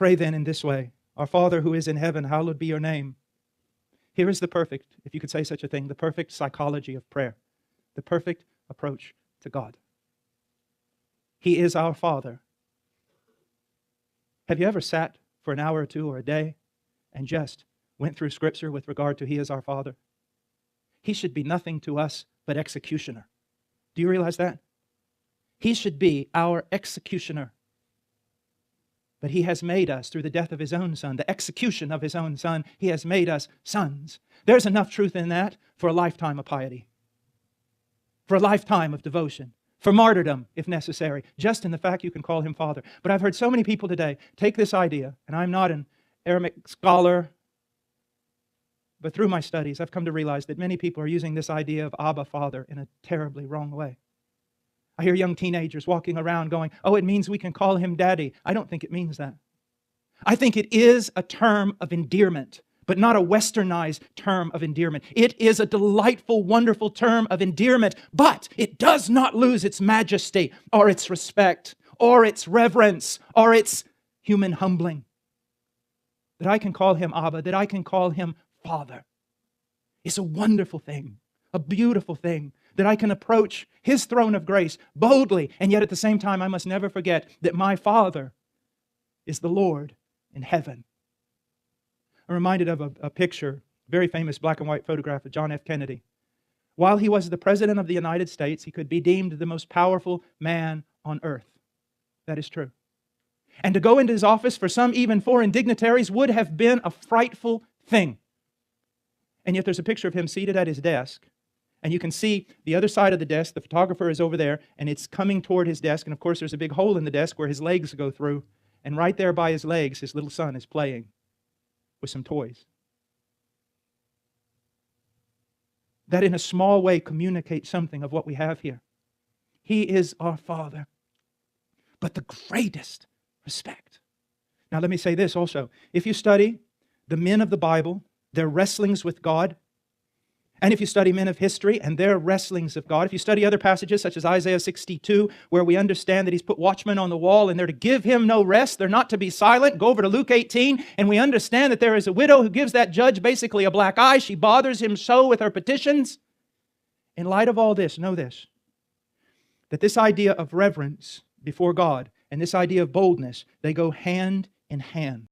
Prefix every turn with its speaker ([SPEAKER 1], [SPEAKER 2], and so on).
[SPEAKER 1] Pray then in this way: Our Father who is in heaven, hallowed be your name. Here is the perfect, if you could say such a thing, the perfect psychology of prayer, the perfect approach to God. He is our Father. Have you ever sat for an hour or two or a day and just went through Scripture with regard to He is our Father? He should be nothing to us but executioner. Do you realize that? He should be our executioner. But He has made us, through the death of His own Son, the execution of His own Son, He has made us sons. There's enough truth in that for a lifetime of piety, for a lifetime of devotion, for martyrdom, if necessary, just in the fact you can call Him Father. But I've heard so many people today take this idea, and I'm not an Aramaic scholar, but through my studies, I've come to realize that many people are using this idea of Abba, Father, in a terribly wrong way. I hear young teenagers walking around going, oh, it means we can call Him Daddy. I don't think it means that. I think it is a term of endearment, but not a westernized term of endearment. It is a delightful, wonderful term of endearment, but it does not lose its majesty or its respect or its reverence or its human humbling. That I can call Him Abba, that I can call Him Father, is a wonderful thing, a beautiful thing, that I can approach His throne of grace boldly, and yet at the same time I must never forget that my Father is the Lord in heaven. I'm reminded of a picture, very famous black and white photograph of John F. Kennedy. While he was the President of the United States, he could be deemed the most powerful man on earth. That is true. And to go into his office for some even foreign dignitaries would have been a frightful thing. And yet there's a picture of him seated at his desk, and you can see the other side of the desk, the photographer is over there, and it's coming toward his desk, and of course there's a big hole in the desk where his legs go through, and right there by his legs, his little son is playing with some toys. That in a small way communicates something of what we have here. He is our Father, but the greatest respect. Now let me say this also. If you study the men of the Bible, their wrestlings with God, and if you study men of history and their wrestlings of God, if you study other passages such as Isaiah 62, where we understand that He's put watchmen on the wall and they're to give Him no rest, they're not to be silent, go over to Luke 18, and we understand that there is a widow who gives that judge basically a black eye. She bothers him so with her petitions. In light of all this, know this, that this idea of reverence before God and this idea of boldness, they go hand in hand.